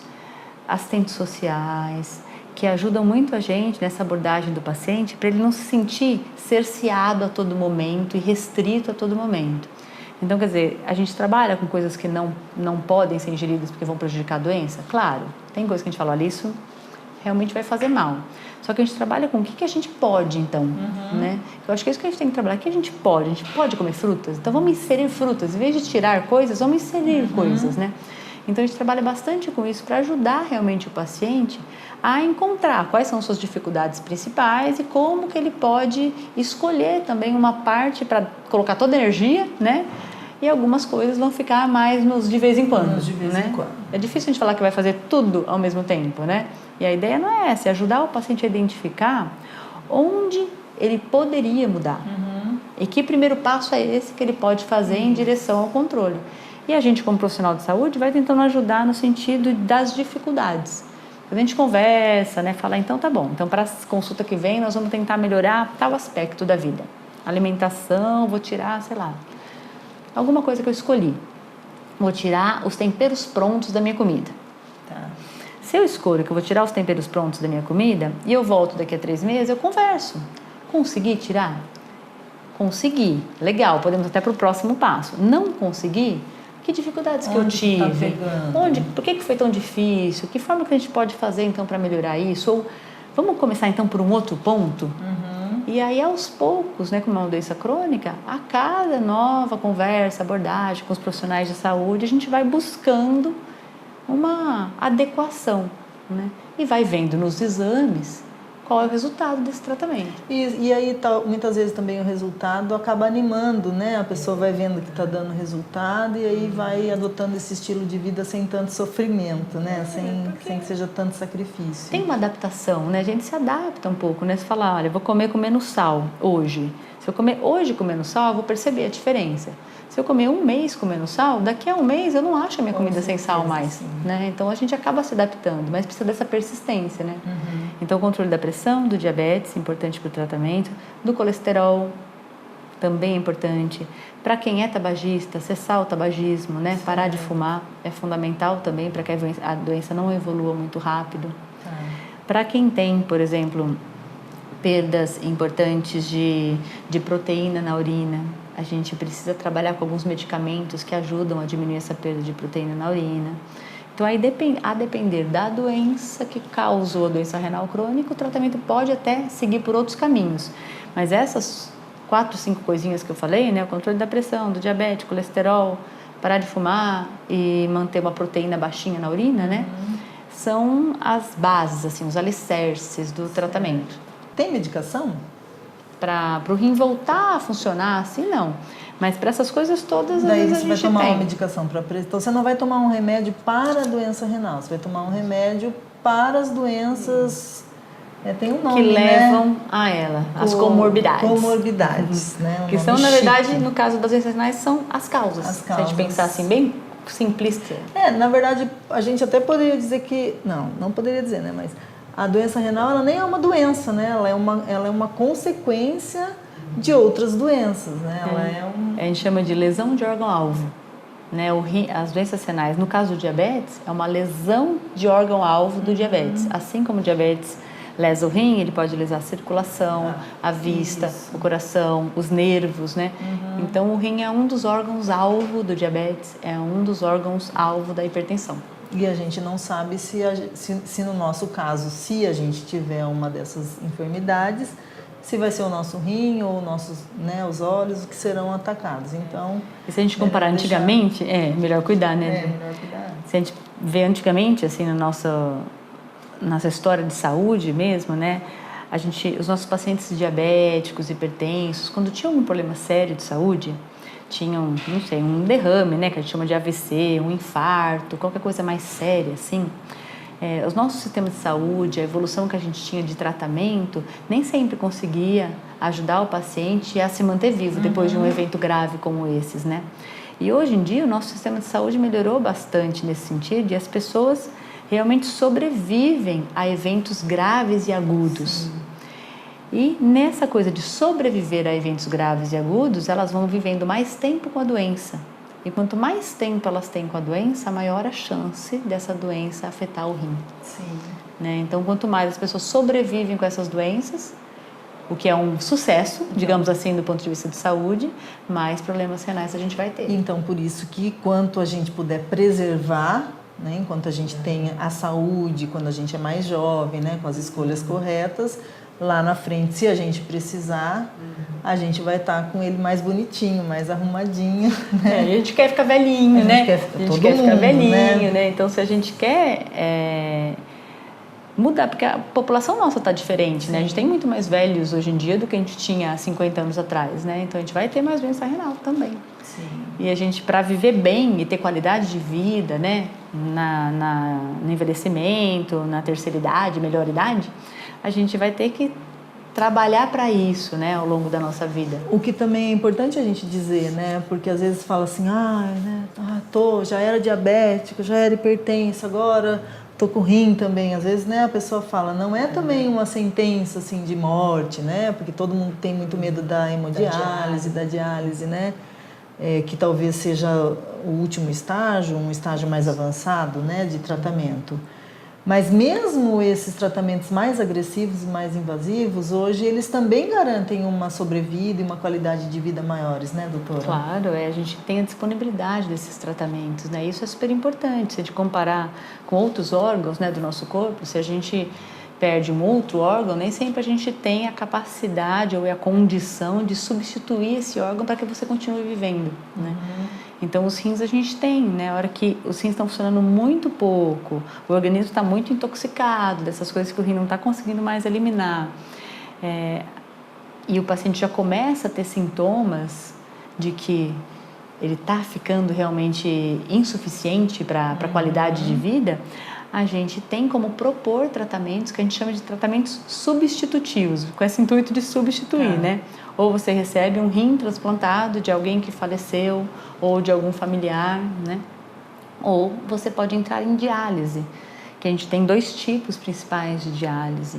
assistentes sociais, que ajudam muito a gente nessa abordagem do paciente para ele não se sentir cerceado a todo momento e restrito a todo momento. Então, quer dizer, a gente trabalha com coisas que não podem ser ingeridas porque vão prejudicar a doença? Claro, tem coisas que a gente fala, olha, isso realmente vai fazer mal. Só que a gente trabalha com o que a gente pode, então, né? Eu acho que é isso que a gente tem que trabalhar. O que a gente pode comer frutas? Então, vamos inserir frutas. Em vez de tirar coisas, vamos inserir coisas, né? Então, a gente trabalha bastante com isso para ajudar realmente o paciente a encontrar quais são suas dificuldades principais e como que ele pode escolher também uma parte para colocar toda a energia, né? E algumas coisas vão ficar mais nos de vez em quando, de vez né? em quando. É difícil a gente falar que vai fazer tudo ao mesmo tempo, né? E a ideia não é essa, é ajudar o paciente a identificar onde ele poderia mudar. E que primeiro passo é esse que ele pode fazer em direção ao controle. E a gente, como profissional de saúde, vai tentando ajudar no sentido das dificuldades. A gente conversa, né? Fala, então tá bom. Então, para a consulta que vem, nós vamos tentar melhorar tal aspecto da vida. Alimentação, vou tirar, sei lá, alguma coisa que eu escolhi. Vou tirar os temperos prontos da minha comida. Tá. Se eu escolho que eu vou tirar os temperos prontos da minha comida e eu volto daqui a 3 meses, eu converso. Consegui tirar? Consegui. Legal, podemos até para o próximo passo. Não consegui? Que dificuldades que eu tive? Por que foi tão difícil? Que forma que a gente pode fazer então para melhorar isso? Ou vamos começar então por um outro ponto? E aí aos poucos, né, como é uma doença crônica, a cada nova conversa, abordagem com os profissionais de saúde, a gente vai buscando uma adequação, né? E vai vendo nos exames qual é o resultado desse tratamento. E aí, muitas vezes também o resultado acaba animando, né? A pessoa vai vendo que está dando resultado e aí vai adotando esse estilo de vida sem tanto sofrimento, né? Sem que seja tanto sacrifício. Tem uma adaptação, né? A gente se adapta um pouco, né? Você fala, olha, eu vou comer com menos sal hoje. Se eu comer hoje com menos sal, eu vou perceber a diferença. Se eu comer 1 mês com menos sal, daqui a 1 mês eu não acho a minha comida sem sal mais, né? Então a gente acaba se adaptando, mas precisa dessa persistência, né? Então o controle da pressão, do diabetes, importante para o tratamento, do colesterol, também é importante. Para quem é tabagista, cessar o tabagismo, né? Parar de fumar é fundamental também para que a doença não evolua muito rápido. Para quem tem, por exemplo, perdas importantes de proteína na urina, a gente precisa trabalhar com alguns medicamentos que ajudam a diminuir essa perda de proteína na urina. Então, aí, a depender da doença que causou a doença renal crônica, o tratamento pode até seguir por outros caminhos. Mas essas 4, 5 coisinhas que eu falei, né? O controle da pressão, do diabetes, colesterol, parar de fumar e manter uma proteína baixinha na urina, né? São as bases, assim, os alicerces do tratamento. Tem medicação? Para o rim voltar a funcionar, assim, não. Mas para essas coisas todas, daí às vezes você a vai gente tomar tem. uma medicação para pressão. Então você não vai tomar um remédio para a doença renal, você vai tomar um remédio para as doenças tem um nome, que levam a ela, as comorbidades. Comorbidades, né? Que são, na verdade, no caso das doenças renais, são as causas. As Se a causas. gente pensar assim, bem simplista. Na verdade, a gente até poderia dizer que... Não poderia dizer, né? Mas a doença renal, ela nem é uma doença, né? Ela é uma consequência de outras doenças, né? A gente chama de lesão de órgão-alvo. Né? As doenças renais, no caso do diabetes, é uma lesão de órgão-alvo do diabetes. Assim como o diabetes lesa o rim, ele pode lesar a circulação, a vista, o coração, os nervos, né? Então, o rim é um dos órgãos-alvo do diabetes, é um dos órgãos-alvo da hipertensão. E a gente não sabe se no nosso caso, se a gente tiver uma dessas enfermidades, se vai ser o nosso rim ou os olhos que serão atacados. Então, e se a gente comparar antigamente, melhor cuidar, né? Melhor cuidar. Se a gente vê antigamente, assim, na nossa história de saúde mesmo, né? Os nossos pacientes diabéticos, hipertensos, quando tinham um problema sério de saúde, tinham, não sei, um derrame, né? Que a gente chama de AVC, um infarto, qualquer coisa mais séria, assim. os nossos sistemas de saúde, a evolução que a gente tinha de tratamento, nem sempre conseguia ajudar o paciente a se manter vivo depois de um evento grave como esses, né? E hoje em dia o nosso sistema de saúde melhorou bastante nesse sentido e as pessoas realmente sobrevivem a eventos graves e agudos. Sim. E nessa coisa de sobreviver a eventos graves e agudos, elas vão vivendo mais tempo com a doença. E quanto mais tempo elas têm com a doença, maior a chance dessa doença afetar o rim. Sim. Né? Então, quanto mais as pessoas sobrevivem com essas doenças, o que é um sucesso, digamos assim, do ponto de vista de saúde, mais problemas renais a gente vai ter. Então, por isso que quanto a gente puder preservar, né, enquanto a gente tenha a saúde, quando a gente é mais jovem, né, com as escolhas corretas, lá na frente, se a gente precisar, a gente vai estar com ele mais bonitinho, mais arrumadinho. Né? A gente quer ficar velhinho, né? A gente quer ficar velhinho, né? Então, se a gente quer mudar, porque a população nossa está diferente, né? A gente tem muito mais velhos hoje em dia do que a gente tinha há 50 anos atrás, né? Então, a gente vai ter mais doença renal também. Sim. E a gente, para viver bem e ter qualidade de vida, né? No envelhecimento, na terceira idade, melhor idade, a gente vai ter que trabalhar para isso, né, ao longo da nossa vida. O que também é importante a gente dizer, né, porque às vezes fala assim, já era diabético, já era hipertenso, agora tô com rim também. Às vezes, né, a pessoa fala, não é também uma sentença assim de morte, né, porque todo mundo tem muito medo da hemodiálise, da diálise, né, que talvez seja o último estágio, um estágio mais avançado, né, de tratamento. Mas mesmo esses tratamentos mais agressivos e mais invasivos, hoje eles também garantem uma sobrevida e uma qualidade de vida maiores, né, doutora? Claro, a gente tem a disponibilidade desses tratamentos, né? Isso é super importante. Se a gente comparar com outros órgãos, né, do nosso corpo, se a gente perde um outro órgão, nem sempre a gente tem a capacidade ou a condição de substituir esse órgão para que você continue vivendo, né? Então, os rins a gente tem, né? A hora que os rins estão funcionando muito pouco, o organismo está muito intoxicado dessas coisas que o rim não está conseguindo mais eliminar. E o paciente já começa a ter sintomas de que ele está ficando realmente insuficiente para a qualidade de vida, a gente tem como propor tratamentos que a gente chama de tratamentos substitutivos, com esse intuito de substituir, né? Ou você recebe um rim transplantado de alguém que faleceu ou de algum familiar, né? Ou você pode entrar em diálise, que a gente tem 2 tipos principais de diálise.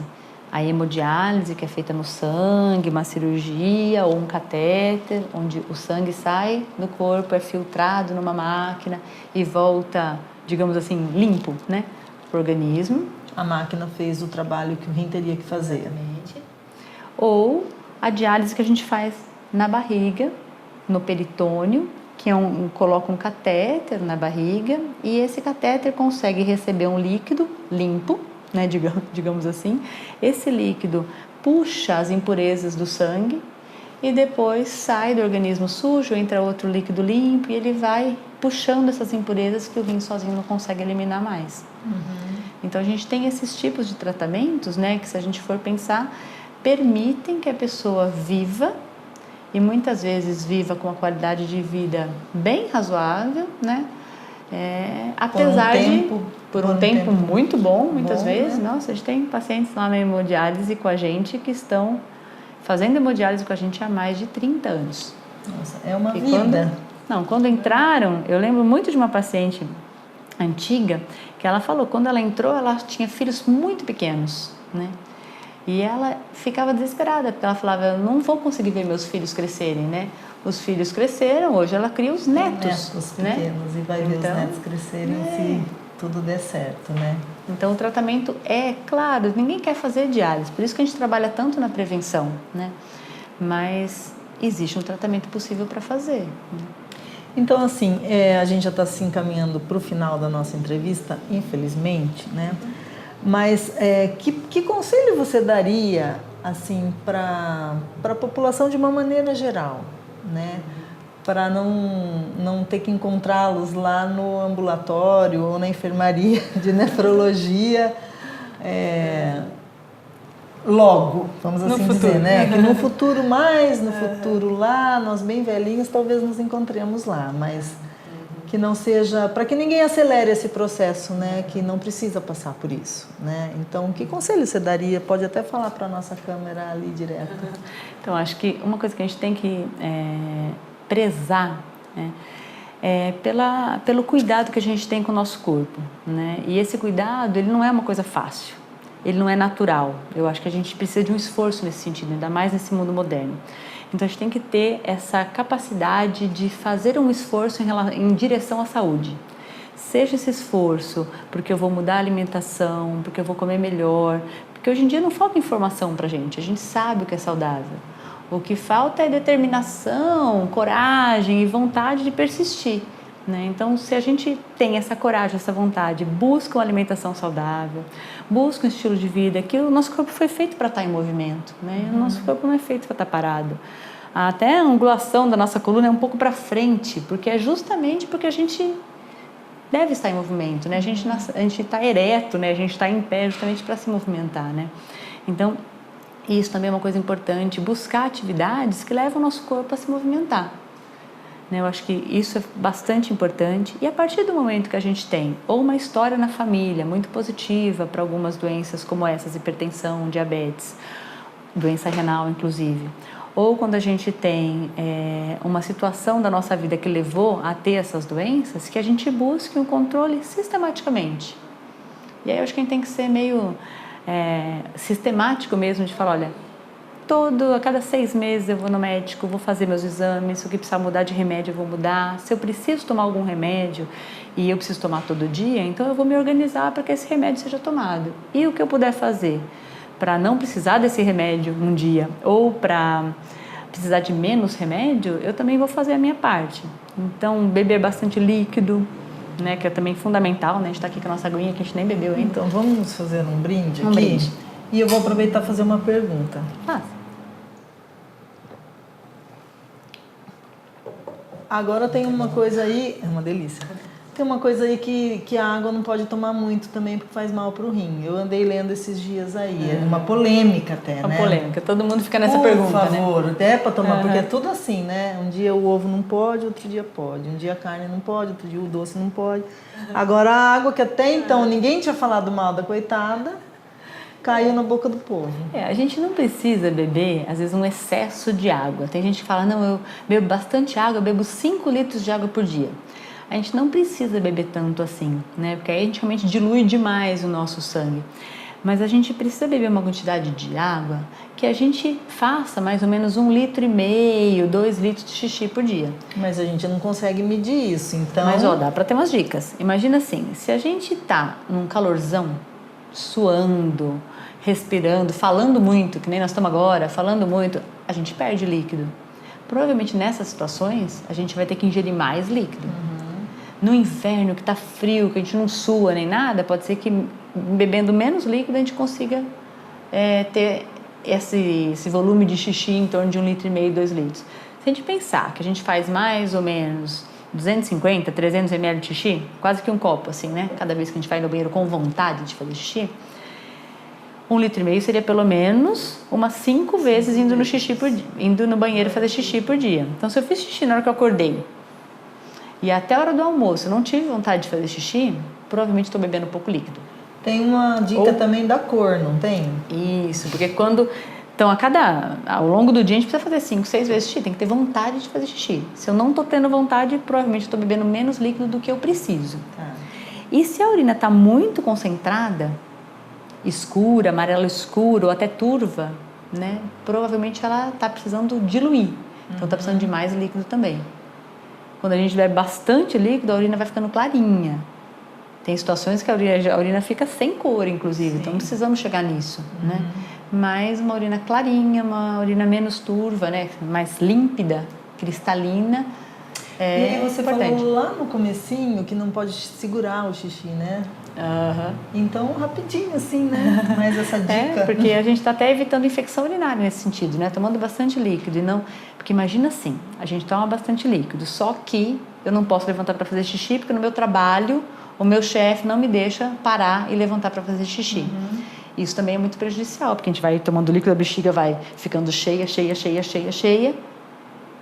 A hemodiálise, que é feita no sangue, uma cirurgia ou um catéter, onde o sangue sai do corpo, é filtrado numa máquina e volta, digamos assim, limpo, né, para o organismo. A máquina fez o trabalho que o rim teria que fazer. Exatamente. Ou a diálise que a gente faz na barriga, no peritônio, que coloca um catéter na barriga e esse catéter consegue receber um líquido limpo, né, digamos assim. Esse líquido puxa as impurezas do sangue e depois sai do organismo sujo, entra outro líquido limpo e ele vai puxando essas impurezas que o rim sozinho não consegue eliminar mais. Então a gente tem esses tipos de tratamentos, né, que se a gente for pensar, permitem que a pessoa viva e muitas vezes viva com uma qualidade de vida bem razoável, né? Apesar por um tempo muito bom, muitas vezes. Né? Nossa, a gente tem pacientes lá na hemodiálise com a gente que estão fazendo hemodiálise com a gente há mais de 30 anos. Nossa, é uma vida. Quando entraram, eu lembro muito de uma paciente antiga que ela falou, quando ela entrou, ela tinha filhos muito pequenos, né? E ela ficava desesperada, porque ela falava, eu não vou conseguir ver meus filhos crescerem, né? Os filhos cresceram, hoje ela cria os netos, pequenos, né? E vai ver os netos crescerem se tudo der certo, né? Então, o tratamento claro, ninguém quer fazer diálise, por isso que a gente trabalha tanto na prevenção, né? Mas existe um tratamento possível para fazer. Né? Então, assim, a gente já está se encaminhando para o final da nossa entrevista, infelizmente, né? Mas que conselho você daria, assim, para a população de uma maneira geral, né? Para não ter que encontrá-los lá no ambulatório ou na enfermaria de nefrologia logo, vamos assim dizer, né? Que no futuro no futuro lá, nós bem velhinhos, talvez nos encontremos lá, mas que não seja, para que ninguém acelere esse processo, né? Que não precisa passar por isso, né? Então, que conselho você daria? Pode até falar para a nossa câmera ali direto. Então, acho que uma coisa que a gente tem que prezar, né, pelo cuidado que a gente tem com o nosso corpo, né? E esse cuidado, ele não é uma coisa fácil, ele não é natural. Eu acho que a gente precisa de um esforço nesse sentido, ainda mais nesse mundo moderno. Então, a gente tem que ter essa capacidade de fazer um esforço em direção à saúde. Seja esse esforço porque eu vou mudar a alimentação, porque eu vou comer melhor, porque hoje em dia não falta informação pra gente, a gente sabe o que é saudável. O que falta é determinação, coragem e vontade de persistir, né? Então, se a gente tem essa coragem, essa vontade, busca uma alimentação saudável, busca um estilo de vida, que o nosso corpo foi feito para estar em movimento, né? O nosso corpo não é feito para estar parado. Até a angulação da nossa coluna é um pouco para frente, porque é justamente porque a gente deve estar em movimento, né? A gente está ereto, né? A gente está em pé justamente para se movimentar, né? Então, isso também é uma coisa importante, buscar atividades que levam o nosso corpo a se movimentar. Eu acho que isso é bastante importante. E a partir do momento que a gente tem ou uma história na família muito positiva para algumas doenças como essas, hipertensão, diabetes, doença renal inclusive, ou quando a gente tem uma situação da nossa vida que levou a ter essas doenças, que a gente busque um controle sistematicamente. E aí eu acho que a gente tem que ser meio sistemático mesmo, de falar, olha, a cada 6 meses eu vou no médico, vou fazer meus exames, se o que precisar mudar de remédio eu vou mudar, se eu preciso tomar algum remédio e eu preciso tomar todo dia, então eu vou me organizar para que esse remédio seja tomado. E o que eu puder fazer para não precisar desse remédio um dia ou para precisar de menos remédio, eu também vou fazer a minha parte. Então, beber bastante líquido, né, que é também fundamental, né? A gente está aqui com a nossa aguinha que a gente nem bebeu ainda. Então, vamos fazer um brinde aqui? Um brinde. E eu vou aproveitar e fazer uma pergunta. Agora tem uma coisa aí, é uma delícia. Tem uma coisa aí que a água não pode tomar muito também, porque faz mal para o rim. Eu andei lendo esses dias aí, é uma polêmica até, né? Uma polêmica, todo mundo fica nessa Por pergunta, né? Por favor, até para tomar, porque é tudo assim, né? Um dia o ovo não pode, outro dia pode. Um dia a carne não pode, outro dia o doce não pode. Agora a água, que até então ninguém tinha falado mal da coitada, caiu na boca do povo. A gente não precisa beber, às vezes, um excesso de água. Tem gente que fala, não, eu bebo bastante água, eu bebo 5 litros de água por dia. A gente não precisa beber tanto assim, né? Porque aí a gente realmente dilui demais o nosso sangue. Mas a gente precisa beber uma quantidade de água que a gente faça mais ou menos 1,5 litro, 2 litros de xixi por dia. Mas a gente não consegue medir isso, então... Mas, dá para ter umas dicas. Imagina assim, se a gente tá num calorzão, suando, respirando, falando muito, que nem nós estamos agora, falando muito, a gente perde líquido. Provavelmente nessas situações, a gente vai ter que ingerir mais líquido. No inverno, que está frio, que a gente não sua nem nada, pode ser que bebendo menos líquido a gente consiga ter esse volume de xixi em torno de 1,5 litro, 2 litros. Se a gente pensar que a gente faz mais ou menos 250, 300 ml de xixi, quase que um copo assim, né? Cada vez que a gente vai no banheiro com vontade de fazer xixi, 1,5 litro seria pelo menos umas 5 vezes indo no xixi por dia, indo no banheiro fazer xixi por dia. Então, se eu fiz xixi na hora que eu acordei e até a hora do almoço eu não tive vontade de fazer xixi, provavelmente estou bebendo pouco líquido. Tem uma dica também da cor, não tem? Isso, porque quando... Então, ao longo do dia a gente precisa fazer 5, 6 vezes xixi, tem que ter vontade de fazer xixi. Se eu não estou tendo vontade, provavelmente estou bebendo menos líquido do que eu preciso. E se a urina está muito concentrada, escura, amarelo escuro ou até turva, né? Provavelmente ela está precisando diluir. Então está precisando de mais líquido também. Quando a gente bebe bastante líquido, a urina vai ficando clarinha. Tem situações que a urina fica sem cor, inclusive. Sim. Então não precisamos chegar nisso, né? Mas uma urina clarinha, uma urina menos turva, né? Mais límpida, cristalina. E aí você falou lá no comecinho que não pode segurar o xixi, né? Então, rapidinho assim, né? Mas essa dica... porque a gente está até evitando infecção urinária nesse sentido, né? Tomando bastante líquido e não... Porque imagina assim, a gente toma bastante líquido, só que eu não posso levantar para fazer xixi porque no meu trabalho o meu chefe não me deixa parar e levantar para fazer xixi. Isso também é muito prejudicial, porque a gente vai tomando líquido, a bexiga vai ficando cheia,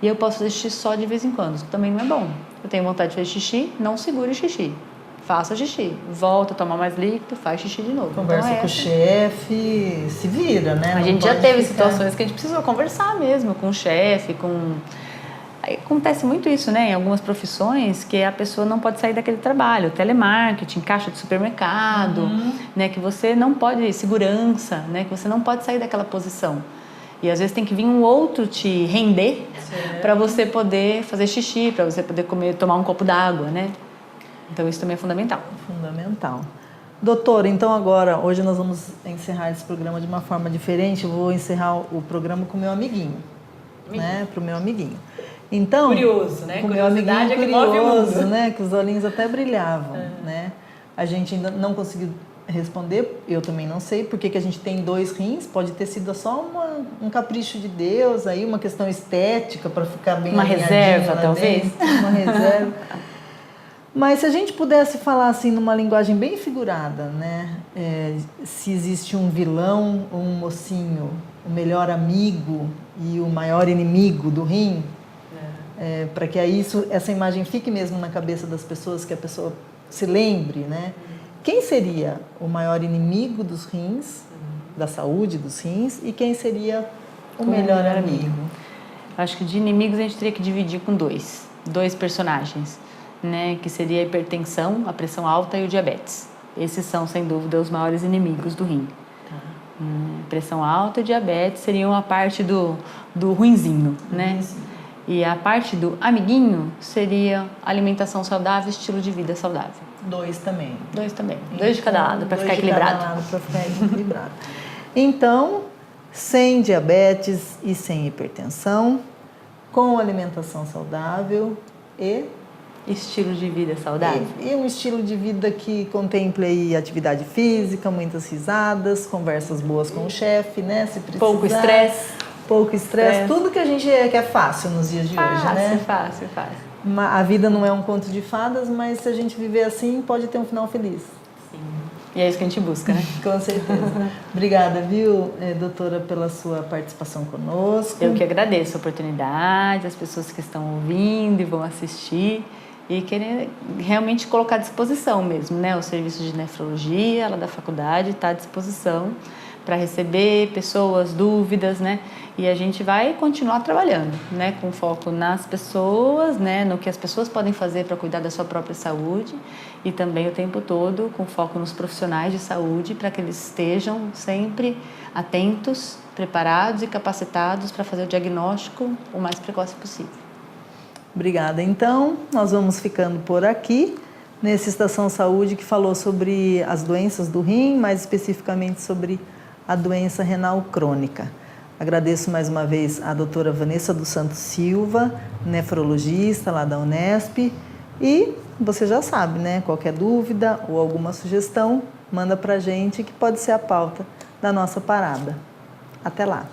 e eu posso fazer xixi só de vez em quando. Isso também não é bom. eu tenho vontade de fazer xixi, não segure o xixi. Faça xixi, volta a tomar mais líquido, faz xixi de novo. Conversa então, com o chefe, se vira, né? A Não gente já pode teve ficar... situações que a gente precisou conversar mesmo com o chefe, com... Aí acontece muito isso, né? Em algumas profissões que a pessoa não pode sair daquele trabalho, telemarketing, caixa de supermercado, né? Que você não pode, segurança, né? Que você não pode sair daquela posição. E às vezes tem que vir um outro te render para você poder fazer xixi, para você poder comer, tomar um copo d'água, né? Então isso também é fundamental. Fundamental. Doutora, então agora, hoje nós vamos encerrar esse programa de uma forma diferente. Eu vou encerrar o programa com o meu amiguinho, né? Para o meu amiguinho. Então, curioso, né? Com o meu amiguinho Curiosidade é que move o curioso, mundo. né? Que os olhinhos até brilhavam, né? A gente ainda não conseguiu responder, eu também não sei por que a gente tem 2 rins, pode ter sido só um capricho de Deus, aí uma questão estética para ficar bem uma reserva, talvez. Dentro, uma reserva. Mas se a gente pudesse falar assim numa linguagem bem figurada, né? Se existe um vilão, um mocinho, o melhor amigo e o maior inimigo do rim, para que essa imagem fique mesmo na cabeça das pessoas, que a pessoa se lembre, né? Quem seria o maior inimigo dos rins, da saúde dos rins, e quem seria o melhor amigo? Acho que de inimigos a gente teria que dividir com dois personagens, né? Que seria a hipertensão, a pressão alta e o diabetes. Esses são, sem dúvida, os maiores inimigos do rim. Pressão alta e diabetes seriam a parte do ruinzinho, né? E a parte do amiguinho seria alimentação saudável, estilo de vida saudável. 2 também. 2 também. 2 de cada lado, para ficar equilibrado. Então, sem diabetes e sem hipertensão, com alimentação saudável e... estilo de vida saudável. E um estilo de vida que contemple aí atividade física, muitas risadas, conversas boas com o chefe, né? Se precisar. Pouco estresse. Tudo que a gente que é fácil nos dias de hoje, né? Fácil. A vida não é um conto de fadas, mas se a gente viver assim, pode ter um final feliz. Sim. E é isso que a gente busca, né? Com certeza. Obrigada, viu, doutora, pela sua participação conosco. Eu que agradeço a oportunidade, as pessoas que estão ouvindo e vão assistir. E querer realmente colocar à disposição mesmo, né? O serviço de nefrologia, lá da faculdade, está à disposição para receber pessoas, dúvidas, né? E a gente vai continuar trabalhando, né? Com foco nas pessoas, né? No que as pessoas podem fazer para cuidar da sua própria saúde e também o tempo todo com foco nos profissionais de saúde para que eles estejam sempre atentos, preparados e capacitados para fazer o diagnóstico o mais precoce possível. Obrigada. Então, nós vamos ficando por aqui, nessa Estação Saúde que falou sobre as doenças do rim, mais especificamente sobre a doença renal crônica. Agradeço mais uma vez a doutora Vanessa dos Santos Silva, nefrologista lá da Unesp. E você já sabe, né? Qualquer dúvida ou alguma sugestão, manda pra gente que pode ser a pauta da nossa parada. Até lá!